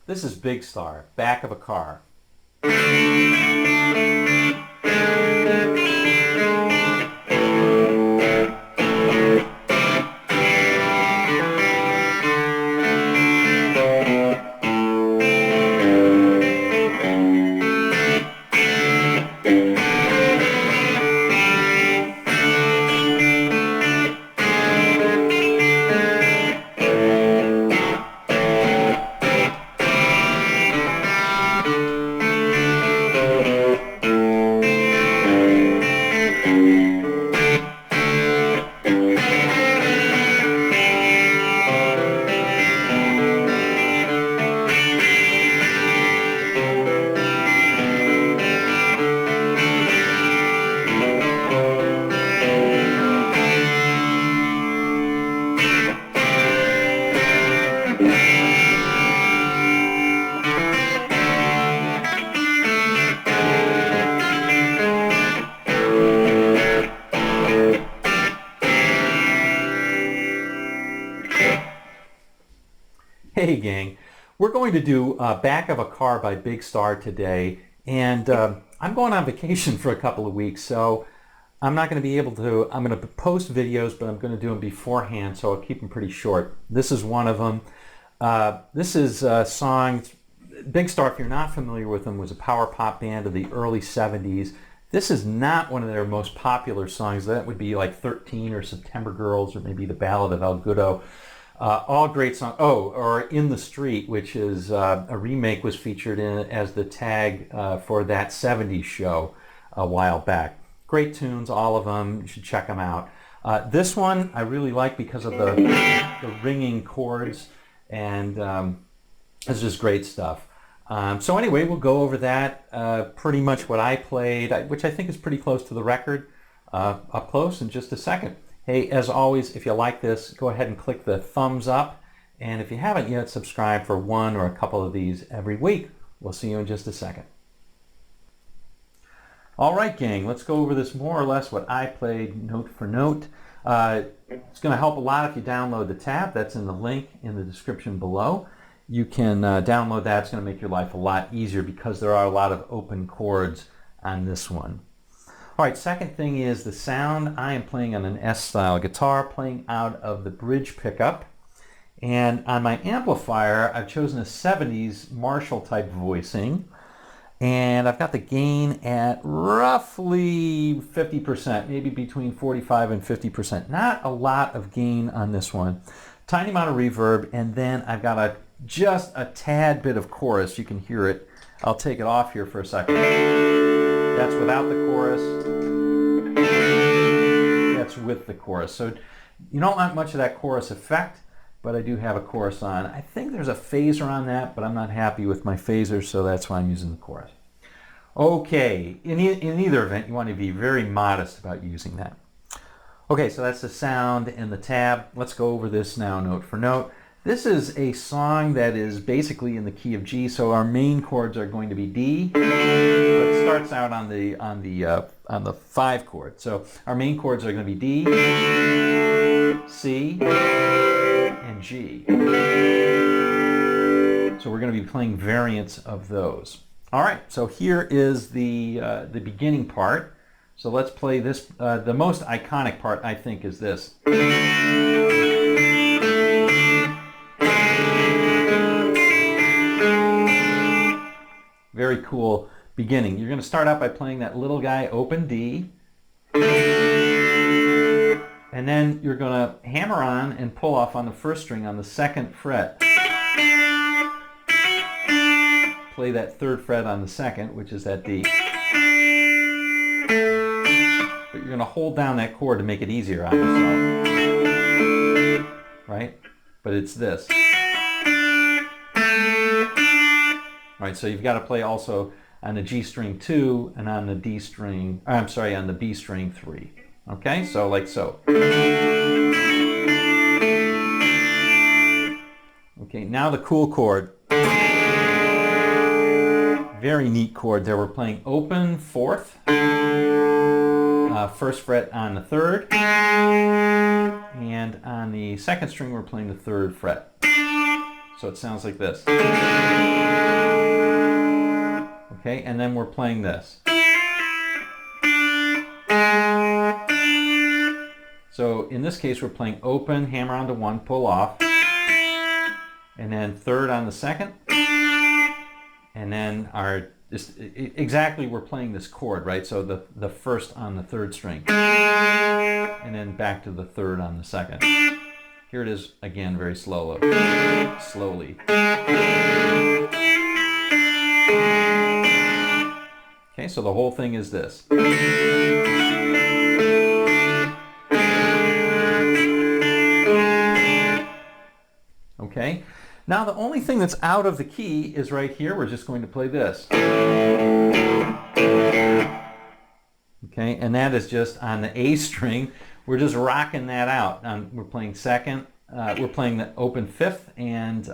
This is Big Star, Back of a Car. Hey gang, we're going to do Back of a Car by Big Star today, and I'm going on vacation for a couple of weeks, so I'm not going to be able to, I'm going to post videos, but I'm going to do them beforehand, so I'll keep them pretty short. This is one of them. This is a song, Big Star, if you're not familiar with them, was a power pop band of the early 70s. This is not one of their most popular songs. That would be like 13 or September Girls or maybe the Ballad of El Goodo. All great songs. Oh, or In the Street, which is a remake, was featured in as the tag for That 70s Show a while back. Great tunes, all of them. You should check them out. This one I really like because of the ringing chords, and it's just great stuff. So anyway, we'll go over that, pretty much what I played, which I think is pretty close to the record, up close in just a second. Hey, as always, if you like this, go ahead and click the thumbs up. And if you haven't yet, subscribe for one or a couple of these every week. We'll see you in just a second. All right, gang, let's go over this more or less what I played note for note. It's going to help a lot if you download the tab. That's in the link in the description below. You can download that. It's going to make your life a lot easier because there are a lot of open chords on this one. All right, second thing is the sound. I am playing on an S-style guitar, playing out of the bridge pickup. And on my amplifier, I've chosen a 70s Marshall type voicing. And I've got the gain at roughly 50%, maybe between 45 and 50%. Not a lot of gain on this one. Tiny amount of reverb, and then I've got just a tad bit of chorus. You can hear it. I'll take it off here for a second. That's without the chorus. That's with the chorus. So you don't want much of that chorus effect, but I do have a chorus on. I think there's a phaser on that, but I'm not happy with my phaser, so that's why I'm using the chorus. Okay, in either event, you want to be very modest about using that. Okay, so that's the sound and the tab. Let's go over this now note for note. This is a song that is basically in the key of G, so our main chords are going to be D, but it starts out on the 5 chord. So our main chords are going to be D, C, and G. So we're going to be playing variants of those. All right, so here is the beginning part. So let's play this. The most iconic part, I think, is this. Very cool beginning. You're going to start out by playing that little guy, open D. And then you're going to hammer on and pull off on the first string on the 2nd fret. Play that 3rd fret on the 2nd, which is that D. But you're going to hold down that chord to make it easier on yourself. Right? But it's this. All right, so you've got to play also on the G string 2 and on the D string, I'm sorry, on the B string 3. Okay, so like so. Okay, now the cool chord. Very neat chord there. We're playing open 4th, 1st fret on the 3rd, and on the 2nd string we're playing the 3rd fret. So it sounds like this. Okay, and then we're playing this. So in this case, we're playing open, hammer on to 1, pull off, and then third on the second, and then exactly we're playing this chord, right? So the first on the third string, and then back to the third on the second. Here it is again, very slowly. Okay, so the whole thing is this. Okay, now the only thing that's out of the key is right here. We're just going to play this. Okay, and that is just on the A string. We're just rocking that out. We're playing second. We're playing the open fifth, and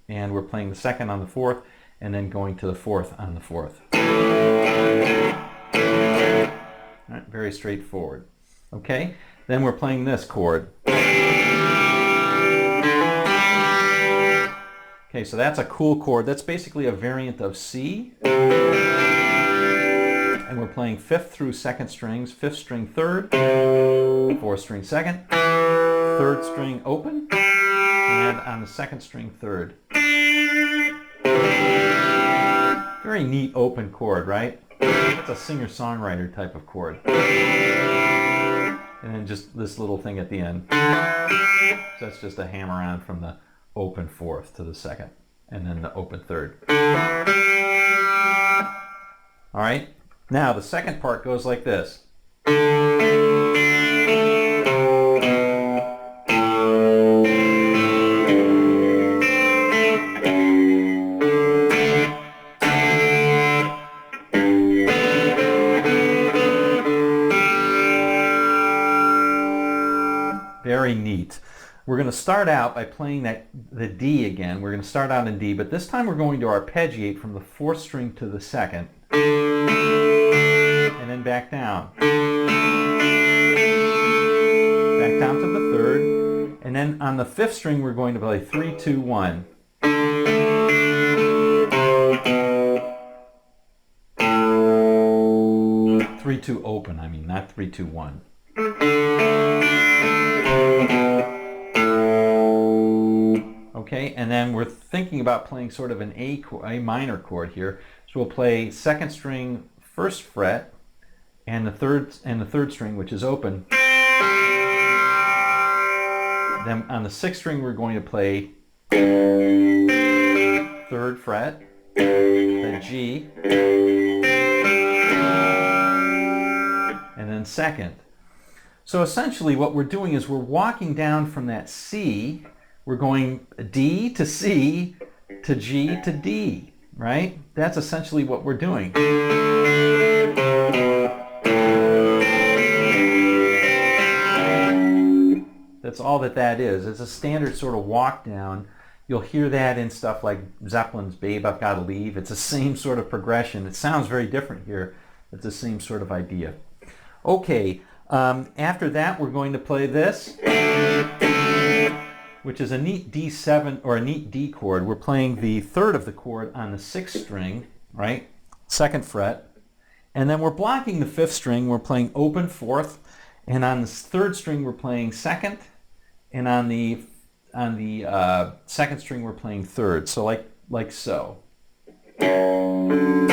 we're playing the second on the fourth, and then going to the fourth on the fourth. All right, very straightforward. Okay, then we're playing this chord. Okay, so that's a cool chord. That's basically a variant of C. And we're playing fifth through second strings, fifth string third, fourth string second, third string open, and on the second string third. Very neat open chord, right? That's a singer-songwriter type of chord. And then just this little thing at the end. So that's just a hammer on from the open fourth to the second, and then the open third. All right, now the second part goes like this. Very neat. We're going to start out by playing the D again. We're going to start out in D, but this time we're going to arpeggiate from the fourth string to the second, and then back down. Back down to the third, and then on the fifth string we're going to play 3, 2, 1. 3, 2 open, I mean, not 3, 2, 1. Okay, and then we're thinking about playing sort of an A minor chord here. So we'll play second string, first fret, and the third string, which is open. Then on the sixth string, we're going to play third fret, then G, and then second. So essentially, what we're doing is we're walking down from that C. We're going D to C to G to D, right? That's essentially what we're doing. That's all that is. It's a standard sort of walk down. You'll hear that in stuff like Zeppelin's Babe, I've Gotta Leave. It's the same sort of progression. It sounds very different here. It's the same sort of idea. Okay, after that we're going to play this, which is a neat D7 or a neat D chord. We're playing the third of the chord on the sixth string, right? Second fret. And then we're blocking the fifth string. We're playing open fourth. And on the third string, we're playing second. And on the second string, we're playing third. So like so. And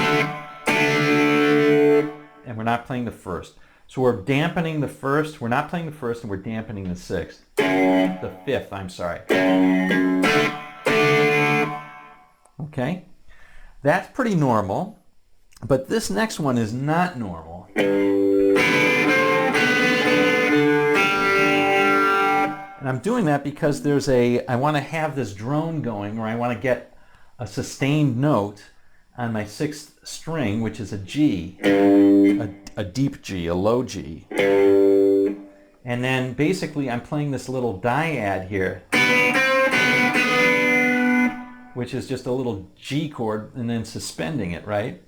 we're not playing the first. So we're dampening the first. We're not playing the first, and we're dampening the sixth. The fifth, I'm sorry. Okay, that's pretty normal, but this next one is not normal. And I'm doing that because I want to have this drone going, or I want to get a sustained note on my sixth string, which is a G, a deep G, a low G. And then basically I'm playing this little dyad here, which is just a little G chord and then suspending it, right?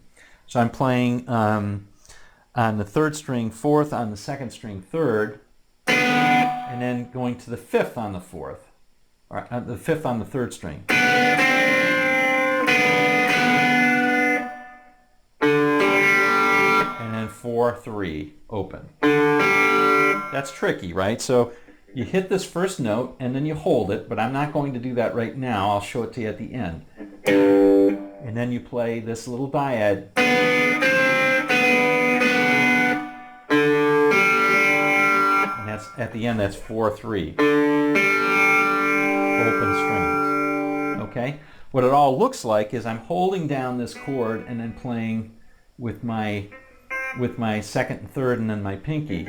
So I'm playing on the third string fourth, on the second string third, and then going to the fifth on the fourth, or the fifth on the third string. 4-3 open. That's tricky, right? So you hit this first note and then you hold it, but I'm not going to do that right now. I'll show it to you at the end. And then you play this little dyad. And that's at the end, that's 4-3. Open strings. Okay? What it all looks like is I'm holding down this chord and then playing with my second and third and then my pinky.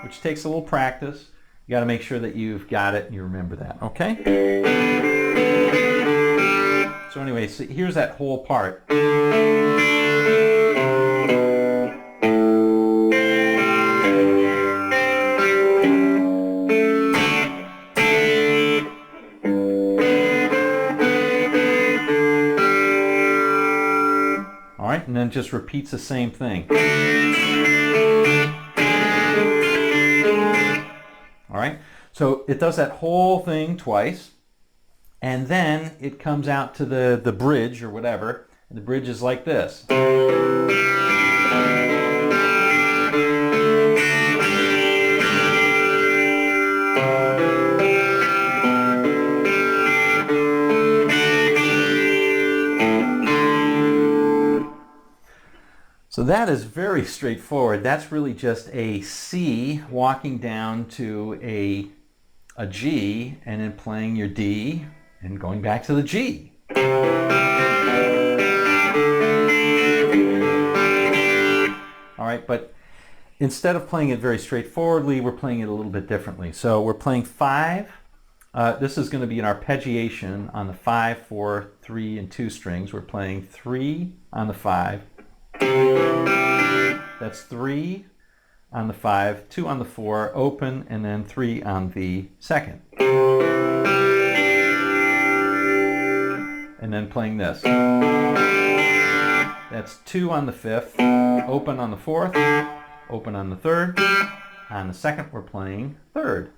Which takes a little practice. You got to make sure that you've got it and you remember that, okay? So anyway, so here's that whole part. All right, and then just repeats the same thing. All right, so it does that whole thing twice, and then it comes out to the bridge or whatever, and the bridge is like this. So that is very straightforward. That's really just a C walking down to a G and then playing your D and going back to the G. All right, but instead of playing it very straightforwardly, we're playing it a little bit differently. So we're playing 5. This is going to be an arpeggiation on the 5, 4, 3, and 2 strings. We're playing 3 on the 5. That's 3 on the 5, 2 on the 4, open, and then 3 on the second. And then playing this. That's 2 on the 5th, open on the 4th, open on the 3rd. On the 2nd, we're playing 3rd.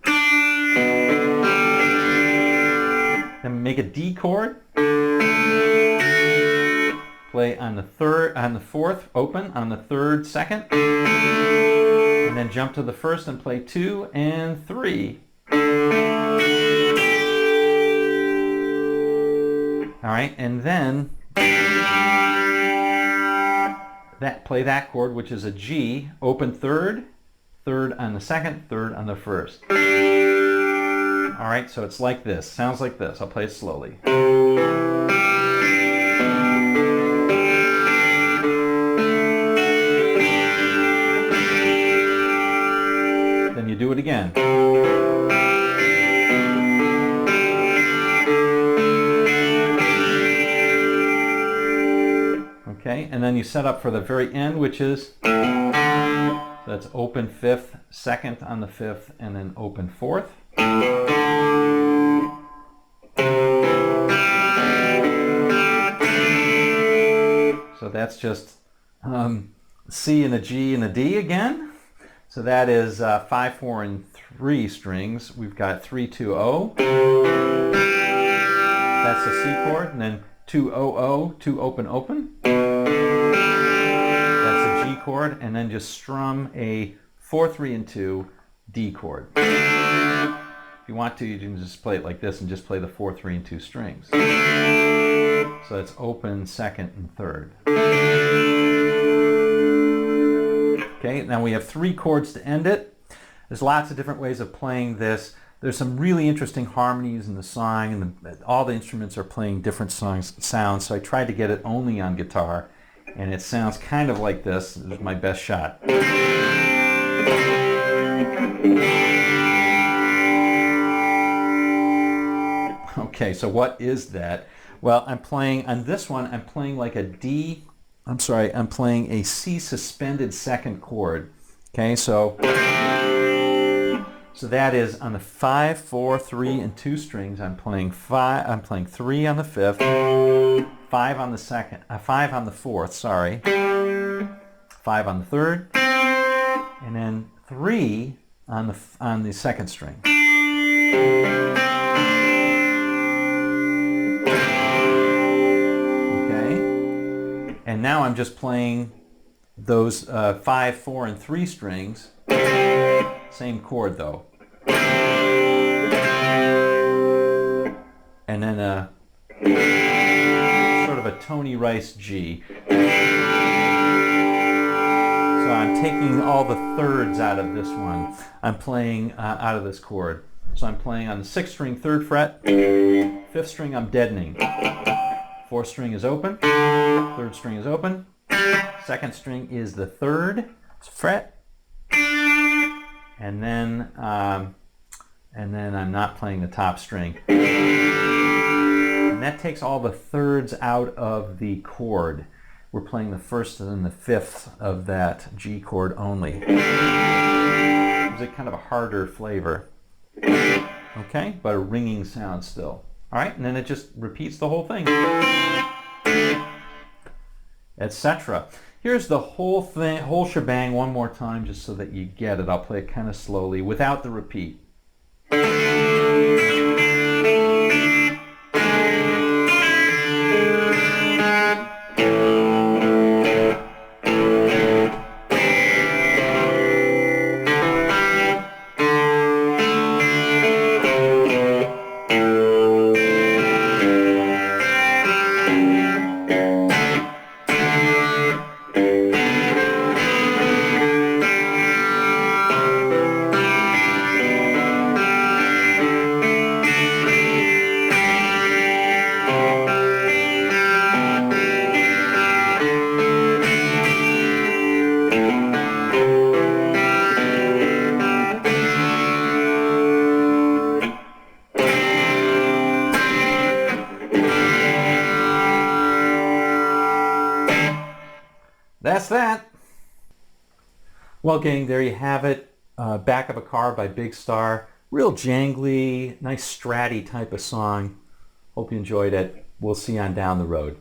Then make a D chord. Play on the 4th, open, on the 3rd, 2nd, and then jump to the 1st and play 2 and 3. All right, and then play that chord, which is a G, open 3rd, 3rd on the 2nd, 3rd on the 1st. All right, so it's like this, sounds like this. I'll play it slowly. Then you do it again. Okay, and then you set up for the very end, which is, that's open 5th, 2nd on the 5th, and then open 4th. So that's just C and a G and a D again. So that is 5, 4, and 3 strings. We've got 3, 2, O. That's the C chord, and then 2, O, O, 2, open, open. That's the G chord, and then just strum a 4, 3, and 2 D chord. If you want to, you can just play it like this and just play the 4, 3, and 2 strings. So it's open, 2nd, and 3rd. Okay, now we have 3 chords to end it. There's lots of different ways of playing this. There's some really interesting harmonies in the song, and all the instruments are playing different sounds. So I tried to get it only on guitar, and it sounds kind of like this. This is my best shot. Okay, so what is that? Well, I'm playing, on this one, I'm playing like a D, I'm playing a C suspended 2nd chord. Okay, so that is on the 5, 4, 3, and 2 strings. I'm playing 3 on the 5th, 5 on the 2nd, 5 on the 4th, sorry, 5 on the 3rd, and then 3 on the 2nd string. Okay, I'm just playing those 5, 4, and 3 strings. Same chord though. And then a sort of a Tony Rice G. So I'm taking all the thirds out of this one. I'm playing out of this chord. So I'm playing on the 6th string, 3rd fret. 5th string I'm deadening. 4th string is open. 3rd string is open. 2nd string is the 3rd fret. And then I'm not playing the top string. And that takes all the thirds out of the chord. We're playing the 1st and the 5th of that G chord only. Gives it kind of a harder flavor. Okay, but a ringing sound still. All right, and then it just repeats the whole thing, etc. Here's the whole thing, whole shebang one more time just so that you get it. I'll play it kind of slowly without the repeat. That's that. Well, gang, there you have it. Back of a Car by Big Star. Real jangly, nice stratty type of song. Hope you enjoyed it. We'll see you on down the road.